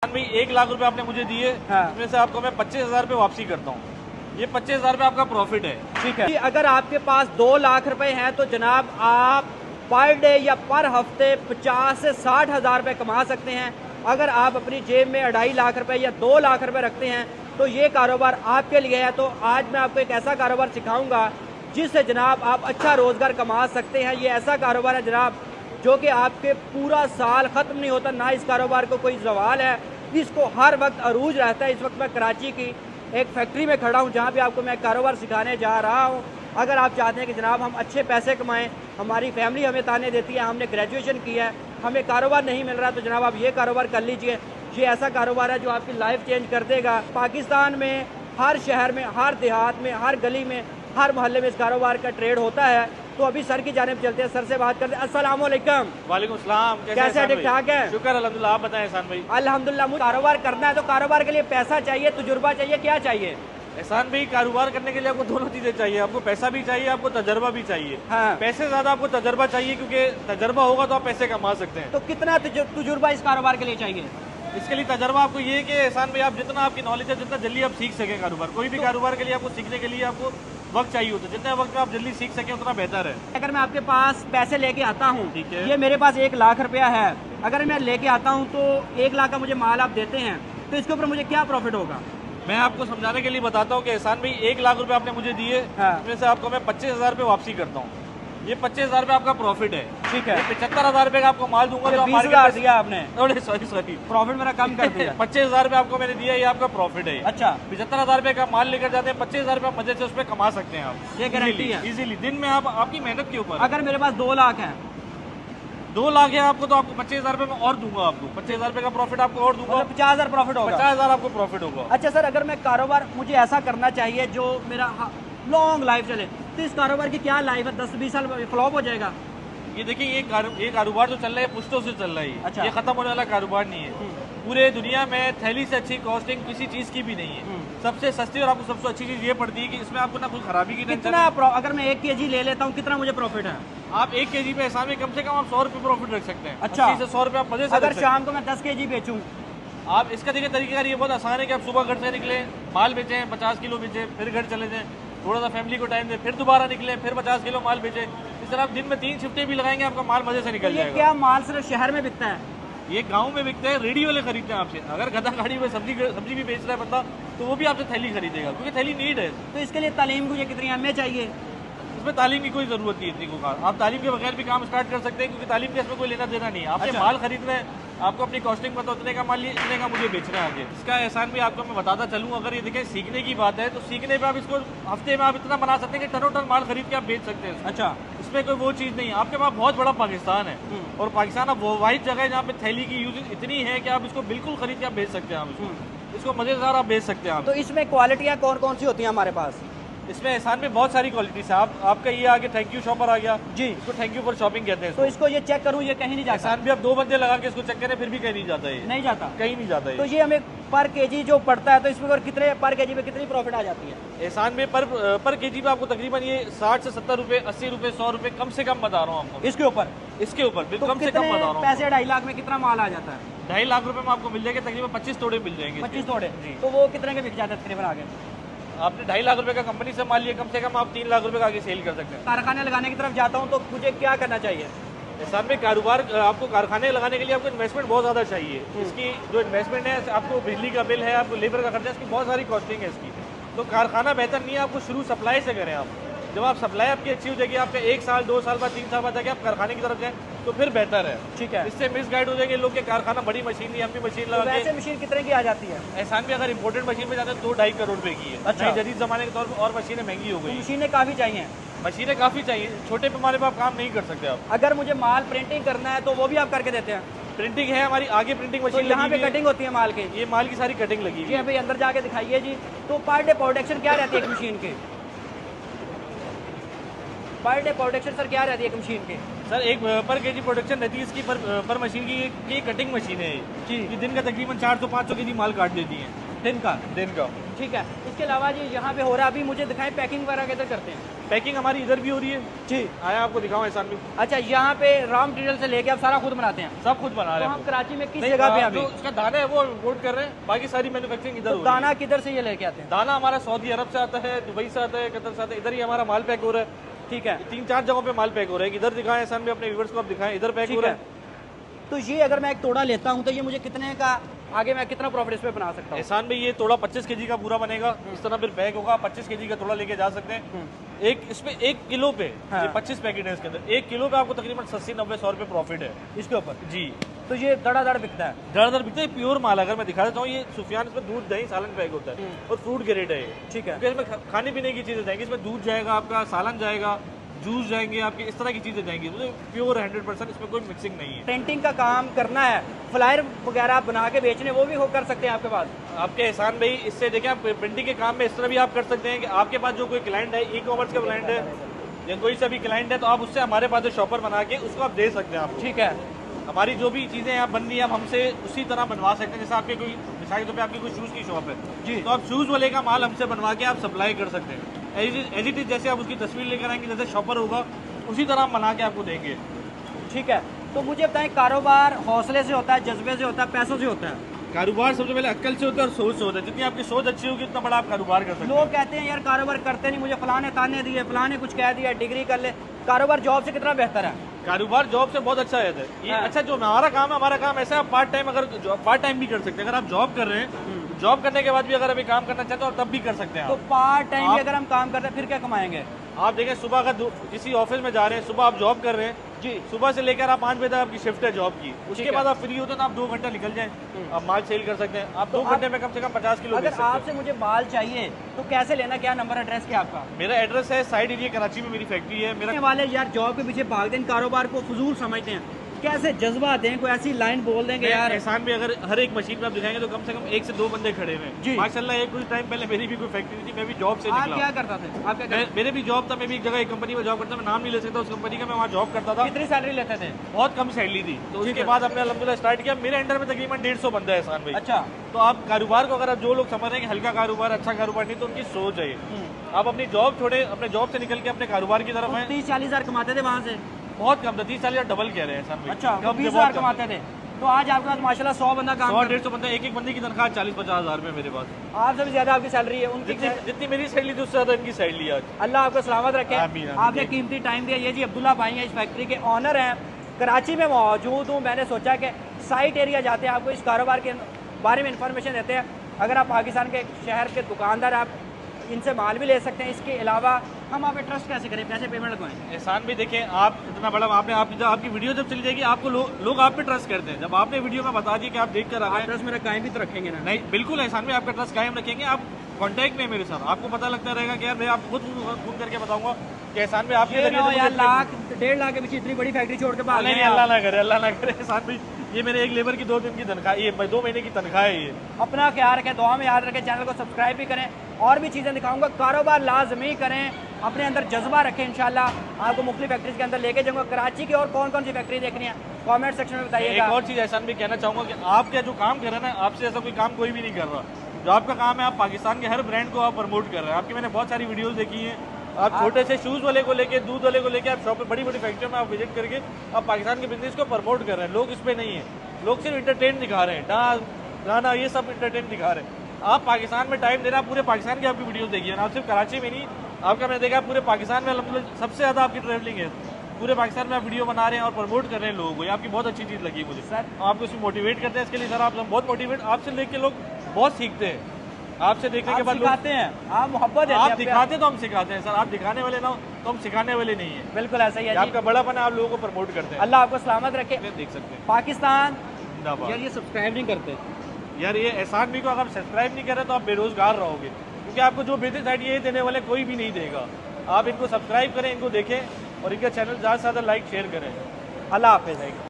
भाई 1 लाख रुपए आपने मुझे दिए, इसमें से आपको मैं 25,000 रुपए वापसी करता हूँ। ये 25,000 रुपए आपका प्रॉफिट है। ठीक है। अगर आपके पास 2 लाख रुपए हैं तो जनाब आप पर डे या पर हफ्ते 50 से 60 हज़ार रुपए कमा सकते हैं। अगर आप अपनी जेब में 2.5 लाख रुपए या 2 लाख रुपए रखते हैं तो ये कारोबार आपके लिए है। तो आज मैं आपको एक ऐसा कारोबार सिखाऊंगा जिससे जनाब आप अच्छा रोजगार कमा सकते हैं। ये ऐसा कारोबार है जनाब जो कि आपके पूरा साल ख़त्म नहीं होता, ना इस कारोबार को कोई जवाल है, इसको हर वक्त अरूज रहता है। इस वक्त मैं कराची की एक फैक्ट्री में खड़ा हूँ जहाँ पे आपको मैं कारोबार सिखाने जा रहा हूँ। अगर आप चाहते हैं कि जनाब हम अच्छे पैसे कमाएं, हमारी फैमिली हमें ताने देती है, हमने ग्रेजुएशन किया है, हमें कारोबार नहीं मिल रहा, तो जनाब आप ये कारोबार कर लीजिए। ये ऐसा कारोबार है जो आपकी लाइफ चेंज कर देगा। पाकिस्तान में हर शहर में, हर देहात में, हर गली में, हर मोहल्ले में इस कारोबार का ट्रेड होता है। तो अभी सर की जानिब चलते हैं, सर से बात करते हैं। अस्सलाम वालेकुम। वालेकुम सलाम। कैसे ठीक ठाक है? शुक्र अल्हम्दुलिल्लाह। आप बताएं एहसान भाई। अल्हम्दुलिल्लाह। मुझे कारोबार करना है तो कारोबार के लिए पैसा चाहिए, तजुर्बा चाहिए, क्या चाहिए? एहसान भाई कारोबार करने के लिए आपको दोनों चीजें चाहिए, आपको पैसा भी चाहिए, आपको तजर्बा भी चाहिए। हाँ। पैसे ज्यादा आपको तजर्बा चाहिए, क्योंकि तजर्बा होगा तो आप पैसे कमा सकते हैं। तो कितना तजुर्बा इस कारोबार के लिए चाहिए? इसके लिए तजर्बा आपको ये है कि एहसान भाई आप जितना आपकी नॉलेज है, जितना जल्दी आप सीख सकें कारोबार, कोई भी कारोबार के लिए आपको सीखने के लिए आपको वक्त चाहिए होता है। जितना वक्त में आप जल्दी सीख सकें उतना बेहतर है। अगर मैं आपके पास पैसे लेके आता हूँ, ठीक है, ये मेरे पास 1 लाख रुपया है, अगर मैं लेके आता हूँ तो 1 लाख का मुझे माल आप देते हैं, तो इसके ऊपर मुझे क्या प्रॉफिट होगा? मैं आपको समझाने के लिए बताता हूँ कि एहसान भाई 1 लाख रुपए आपने मुझे दिए, इसमें से आपको मैं 25,000 रुपए वापसी करता हूँ। ये 25,000 रुपए आपका प्रॉफिट है। ठीक है। 75,000 रुपए का आपको माल दूंगा तो 20,000 दिया आपने। सॉरी प्रॉफिट मेरा कम कर दिया। 25,000 रुपए आपको मैंने दिया, ये आपका प्रॉफिट है। अच्छा। 75,000 रुपए का माल लेकर जाते हैं, 25,000 रुपए मजे से उसमें कमा सकते हैं आप। ये गारंटी है इजीली दिन में आप आपकी मेहनत के ऊपर। अगर मेरे पास 2 लाख है, 2 लाख है आपको, तो आपको 25,000 रुपए में और दूंगा, आपको 25,000 रुपए का प्रॉफिट आपको और दूंगा, 50,000 प्रॉफिट होगा। 50,000 आपको प्रॉफिट होगा। अच्छा सर, अगर मैं कारोबार मुझे ऐसा करना चाहिए जो मेरा लॉन्ग लाइफ चले, तो इस कारोबार की क्या लाइफ है? 10-20 साल फ्लॉप हो जाएगा? ये देखिए ये कारोबार जो चल रहा है पुश्तों से चल रहा है। अच्छा। ये खत्म होने वाला कारोबार नहीं है। पूरे दुनिया में थैली से अच्छी कॉस्टिंग किसी चीज की भी नहीं है। सबसे सस्ती और आपको सबसे अच्छी चीज ये पड़ती है कि इसमें आपको ना कोई खराबी की टेंशन। अगर मैं 1 kg ले लेता हूँ कितना मुझे प्रॉफिट है? आप 1 kg पे एहसान में कम से कम आप 100 रुपए प्रॉफिट रख सकते हैं। अच्छा। 80 से 100 रुपए आप मजे से अगर रख सकते हैं। शाम को मैं 10 kg बेचूं? आप इसका देखिए तरीका ये बहुत आसान है कि आप सुबह घर से निकले, माल बेचें, 50 किलो बेचे, फिर घर चले जाएं, थोड़ा सा फैमिली को टाइम दें, फिर दोबारा निकले, फिर 50 किलो माल बेचे। इस तरह आप दिन में 3 शिफ्टें भी लगाएंगे, आपका माल मजे से निकल जाएगा। क्या माल सिर्फ शहर में बिकता है? ये गांव में बिकते हैं, रेडी वाले खरीदते हैं आपसे। अगर गधा गाड़ी में सब्जी भी बेच रहा है बंदा, तो वो भी आपसे थैली खरीदेगा, क्योंकि थैली नीड है। तो इसके लिए तालीम को ये कितनी अहमियत चाहिए? इसमें तालीम की कोई जरूरत नहीं है इतनी को। आप तालीम के बगैर भी काम स्टार्ट कर सकते हैं, क्योंकि तालीम के इसमें कोई लेना देना नहीं है। आपसे अच्छा। माल खरीदना है, आपको अपनी कॉस्टिंग पता उतने का माल इतने का मुझे बेचना है आगे। इसका एहसान भी आपको मैं बताता चलूँ। अगर ये देखें सीखने की बात है, तो सीखने पे आप इसको हफ्ते में आप इतना बना सकते हैं कि टनों टन माल खरीद के आप बेच सकते हैं। अच्छा। इसमें कोई वो चीज़ नहीं है। आपके पास बहुत बड़ा पाकिस्तान है, और पाकिस्तान अब वो वाहिद जगह है जहाँ पे थैली की यूज इतनी है कि आप इसको बिल्कुल खरीद के आप बेच सकते हैं। आप इसको मजेदार आप बेच सकते हैं आप। तो इसमें क्वालिटियाँ कौन कौन सी होती हैं हमारे पास? इसमें एहसान में बहुत सारी क्वालिटीज है। आपका ये आगे थैंक यू शॉपर आ गया जी, इसको थैंक यू फॉर शॉपिंग कहते हैं। तो इसको ये चेक करूँ, ये कहीं नहीं जाता? एहसान भी आप 2 बंदे लगा के इसको चेक करें, फिर भी कहीं नहीं जाता है। नहीं जाता? कहीं नहीं जाता है। तो ये हमें पर केजी जो पड़ता है, तो इसमें और कितने पर केजी पे कितनी प्रॉफिट आ जाती है? एहसान में पर केजी पे आपको तकरीबन ये 60 से 70 रुपए, 80 रुपए, 100 रुपए कम से कम बता रहा हूँ आपको। इसके ऊपर कम से कम बता रहा हूँ। पैसे 2.5 लाख में कितना माल आ जाता है? 2.5 लाख रुपए में आपको मिल जाएगा, तकरीबन 25 तोड़े मिल जाएंगे। 25 तोड़े? तो वो कितने के बिक जाते हैं तकरीबन आगे? आपने 2.5 लाख रुपए का कंपनी से माल लिया, कम से कम आप 3 लाख रुपए का आगे सेल कर सकते हैं। कारखाने लगाने की तरफ जाता हूँ तो मुझे क्या करना चाहिए? एहसान में कारोबार आपको कारखाने लगाने के लिए आपको इन्वेस्टमेंट बहुत ज़्यादा चाहिए। इसकी जो इन्वेस्टमेंट है, आपको बिजली का बिल है, आपको लेबर का खर्चा, इसकी बहुत सारी कॉस्टिंग है इसकी। तो कारखाना बेहतर नहीं है, आपको शुरू सप्लाई से करें। आप जब आप सप्लाई आपकी अच्छी हो जाएगी, आपका 1 साल 2 साल बाद 3 साल बाद जाके आप कारखाने की तरफ जाएं, तो फिर बेहतर है। ठीक है। इससे मिस गाइड हो जाएंगे लोग के कारखाना बड़ी मशीन नहीं, हम भी मशीन लगा। वैसे मशीन कितने की आ जाती है? एहसान भी अगर इम्पोर्टेड मशीन में जाते हैं 2-2.5 करोड़ रुपए की है। अच्छा। जदीद जमाने के तौर पर और मशीनें महंगी हो गई। मशीनें काफ़ी चाहिए? मशीनें काफ़ी चाहिए, छोटे पैमाने पर आप काम नहीं कर सकते आप। अगर मुझे माल प्रिंटिंग करना है तो वो भी आप करके देते हैं? प्रिंटिंग है हमारी, आगे प्रिंटिंग तो मशीन यहाँ पे कटिंग होती है माल की? ये माल की सारी कटिंग लगी हुई जी भाई, अंदर जाके दिखाइए जी। तो पर डे प्रोडक्शन क्या रहती है एक मशीन की? पर डे प्रोडक्शन सर क्या रहती है एक मशीन की? सर एक पर केजी प्रोडक्शन रहती है इसकी पर मशीन की। ये कटिंग मशीन है जी। ये दिन का तकरीबन 400-500 केजी माल काट देती है। दिन का? दिन का। ठीक है। इसके अलावा जी यहाँ पे हो रहा है, अभी मुझे दिखाएं पैकिंग वगैरह किधर करते हैं? पैकिंग हमारी इधर भी हो रही है जी। आया आपको दिखाऊं एहसान भी। अच्छा, यहाँ पे रॉ मटेरियल से लेके आप सारा खुद बनाते हैं? सब खुद बना रहे तो हैं हम कराची में किस नहीं, जगह पे अभी? जो उसका दाना है वो इम्पोर्ट कर रहे हैं, बाकी सारी मैन्युफैक्चरिंग इधर तो हो रही है। दाना किधर से ये लेके आते हैं? दाना हमारा सऊदी अरब से आता है, दुबई से आता है, कतर से आता है, इधर ही हमारा माल पैक हो रहा है। ठीक है, 3-4 जगहों पे माल पैक हो रहा है। इधर दिखाएं एहसान भी, अपने व्यूअर्स को आप दिखाएं, इधर पैक हो ठीक रहा है। है। तो ये अगर मैं एक तोड़ा लेता हूँ तो ये मुझे कितने का, आगे मैं कितना प्रॉफिट इस पे बना सकता हूँ? एहसान भाई ये तोड़ा 25 केजी का पूरा बनेगा, इस तरह फिर पैक होगा। 25 केजी का तोड़ा लेके जा सकते हैं। एक इसमें 1 किलो पे हाँ। 25 पैकेट है इसके अंदर, 1 किलो पे आपको तकरीबन 80-90-100 रुपए प्रॉफिट है इसके ऊपर। जी। तो ये धड़ाधड़ बिकता है? ज़्यादातर बिकते हैं प्योर माल। अगर मैं दिखा देता हूँ, ये सुफियान, इसमें दूध दही सालन पैक होता है और फ्रूट ग्रेड है ये। ठीक है। क्योंकि इसमें खाने पीने की चीज़ें जाएंगी, इसमें दूध जाएगा आपका, सालन जाएगा, जूस जाएंगे आपके, इस तरह की चीज़ें जाएंगी। तो प्योर 100%, इसमें कोई मिक्सिंग नहीं है। प्रिंटिंग का काम करना है, फ्लायर वगैरह बना के बेचने, वो भी हो कर सकते हैं आपके पास? आपके एहसान भाई इससे देखें, आप प्रिंटिंग के काम में इस तरह भी आप कर सकते हैं कि आपके पास जो कोई क्लाइंट है, ई कॉमर्स का क्लाइंट है या कोई सा भी क्लाइंट है, तो आप उससे हमारे पास शॉपर बना के उसको आप दे सकते हैं। आप ठीक है। हमारी जो भी चीज़ें यहाँ बन रही है, आप हमसे उसी तरह बनवा सकते हैं। जैसे आपके कोई मिसाल के तौर पे आपकी कोई शूज़ की शॉप है जी, तो आप शूज़ वाले का माल हमसे बनवा के आप सप्लाई कर सकते हैं। एज इट इज जैसे आप उसकी तस्वीर लेकर आएंगे, जैसे शॉपर होगा उसी तरह हम बना के आपको देंगे। ठीक है। तो मुझे बताएं, कारोबार हौसले से होता है, जज्बे से होता है, पैसों से होता है? कारोबार सबसे पहले अक्ल से होता है और सोच से होता है। जितनी आपकी सोच अच्छी होगी उतना बड़ा आप कारोबार कर सकते हैं। लोग कहते हैं यार कारोबार करते नहीं, मुझे फलाने ताने दिए, फलाने कुछ कह दिया, डिग्री कर ले। कारोबार जॉब से कितना बेहतर है? कारोबार जॉब से बहुत अच्छा रहता है ये। हाँ। अच्छा, जो हमारा काम ऐसा है, आप पार्ट टाइम, अगर पार्ट टाइम भी कर सकते हैं। अगर आप जॉब कर रहे हैं, जॉब करने के बाद भी अगर अभी काम करना चाहते हो, तब भी कर सकते हैं तो आप। पार्ट टाइम भी अगर हम काम करते हैं फिर क्या कमाएंगे? आप देखें, सुबह अगर किसी ऑफिस में जा रहे हैं, सुबह आप जॉब कर रहे हैं जी, सुबह से लेकर आप 5 बजे तक आपकी शिफ्ट है जॉब की। उसके है। बाद आप फ्री होते हैं तो आप 2 घंटा निकल जाएं, आप माल सेल कर सकते हैं। आप 2 तो घंटे में कम से कम 50 किलो बेच अगर सकते हैं। आपसे मुझे माल चाहिए तो कैसे लेना, क्या नंबर एड्रेस क्या आपका? मेरा एड्रेस है साइड एरिया कराची में, मेरी फैक्ट्री है। मेरा वाले यार जॉब के पीछे भागते हैं, कारोबार को फजूल समझते हैं, कैसे जज्बा दें, कोई ऐसी लाइन बोल देंगे यार? एहसान भी अगर हर एक मशीन पे आप दिखाएंगे तो कम से कम 1 से 2 बंदे खड़े हुए जी। हैं माशाल्लाह। एक कुछ टाइम पहले मेरी भी कोई फैक्ट्री थी, मैं भी जॉब से आप निकला। क्या करता थे? आप क्या करते मेरे भी जॉब था, मैं भी एक जगह एक कंपनी में जॉब करता, मैं नाम नहीं ले सकता उस कंपनी का, मैं वहाँ जॉब करता था। कितनी सैलरी लेते थे? बहुत कम सैलरी थी। तो उसके बाद हमने अल्हम्दुलिल्लाह स्टार्ट किया। मेरे अंडर में तकरीबन 150 बंदा है एहसान भाई। अच्छा। तो आप कारोबार को, अगर आप जो लोग समझ रहे हैं कि हल्का कारोबार अच्छा कारोबार नहीं, तो उनकी सोच है ये। आप अपनी जॉब छोड़े, अपने जॉब से निकल के अपने कारोबार की तरफ आए। 30-40 हजार कमाते थे वहाँ से? बहुत कम था, 30 साल डबल कह रहे हैं एहसान भाई। अच्छा, कम से 20 बहुत हजार कम। कमाते थे। तो आज आपके पास माशाल्लाह 100 बंदा काम 100-150 बंदा, एक बंदे की तनख्वाह 40-50 हजार रुपए मेरे पास। आपसे भी ज्यादा आपकी सैलरी है उनकी। जितनी मेरी सैलरी थी उससे ज्यादा इनकी सैलरी आज। अल्लाह आपको सलामत रखे। आमीन, आमीन। आपने कीमती टाइम दिया। ये जी अब्दुल्ला भाई हैं, इस फैक्ट्री के ऑनर हैं, कराची में मौजूद हूँ। मैंने सोचा कि साइट एरिया जाते हैं, आपको इस कारोबार के बारे में इंफॉर्मेशन देते हैं। अगर आप पाकिस्तान के शहर के दुकानदार, आप इनसे माल भी ले सकते हैं। इसके अलावा हम आप पे ट्रस्ट कैसे करें, कैसे पेमेंट लगवाएं? एहसान भी देखें, आप इतना बड़ा आपकी वीडियो जब चली जाएगी, आपको लोग आप पे ट्रस्ट करते हैं। जब आपने वीडियो में बता दिया कि आप देख कर आ रहे हैं, ट्रस्ट मेरा कायम भी तो रखेंगे ना? नहीं, बिल्कुल एहसान में आपका ट्रस्ट कायम रखेंगे। आप कांटेक्ट में मेरे साथ, आपको पता लगता रहेगा कि यार मैं आपको खुद फोन करके बताऊंगा कि एहसान में आपके यार 1.5 लाख के पीछे इतनी बड़ी फैक्ट्री छोड़ के भाग नहीं, अल्लाह ना करे, अल्लाह ना करे। एहसान भाई, ये मेरे एक लेबर की 2 दिन की तनख्वाह, ये 2 महीने की तनख्वाह है ये। अपना ख्याल रखें, दुआ में याद रखें, चैनल को सब्सक्राइब भी करें। और भी चीज़ें दिखाऊंगा। कारोबार लाजमी करें, अपने अंदर जज्बा रखें। इंशाल्लाह आपको मुख्तलिफ फैक्ट्रीज के अंदर लेके जाऊंगा। कराची की और कौन कौन सी फैक्ट्री देखनी है कमेंट सेक्शन में बताइएगा। एक और चीज़ एहसान भी कहना चाहूँगा कि आप क्या जो काम कर रहे हैं ना, आपसे ऐसा कोई काम कोई भी नहीं कर रहा। जो आपका काम है, आप पाकिस्तान के हर ब्रांड को आप प्रमोट कर रहे हैं। आपकी मैंने बहुत सारी वीडियोस देखी हैं। आप छोटे से शूज़ वाले को लेके, दूध वाले को लेके, आप शॉप पे बड़ी बड़ी फैक्ट्रियों में आप विजिट करके आप पाकिस्तान के बिजनेस को प्रमोट कर रहे हैं। लोग इस पे नहीं है, लोग सिर्फ इंटरटेन दिखा रहे हैं, डांस गाना ये सब इंटरटेन दिखा रहे हैं। आप पाकिस्तान में टाइम दे रहे हैं, पूरे पाकिस्तान की आपकी वीडियोस देखिए ना, आप सिर्फ कराची में नहीं, आपका मैंने देखा पूरे पाकिस्तान में अल्हम्दुलिल्लाह सबसे ज़्यादा आपकी ट्रैवलिंग है। पूरे पाकिस्तान में आप वीडियो बना रहे हैं और प्रमोट कर रहे हैं लोगों को। ये आपकी बहुत अच्छी चीज़ लगी मुझे सर। आपको इसमें मोटिवेट करते हैं, इसके लिए सर आप बहुत मोटिवेट, आपसे देख के लोग बहुत सीखते हैं। आपसे देखने के बाद सिखाते हैं, आप मोहब्बत आप दिखाते तो हम सिखाते हैं सर। आप दिखाने वाले ना हो तो हम सिखाने वाले नहीं है। बिल्कुल ऐसा ही है। आपका बड़ापन है, आप लोगों को प्रमोट करते हैं। अल्लाह आपको सलामत रखे। देख सकते हैं पाकिस्तान जिंदाबाद। यार ये सब्सक्राइब नहीं करते यार, ये एहसान भी को अगर सब्सक्राइब नहीं करें तो आप बेरोजगार रहोगे, क्योंकि आपको जो बिजनेस आइडिया ये देने वाले कोई भी नहीं देगा। आप इनको सब्सक्राइब करें, इनको देखें और इनका चैनल ज़्यादा से ज़्यादा लाइक शेयर करें। अल्लाह हाफिज़।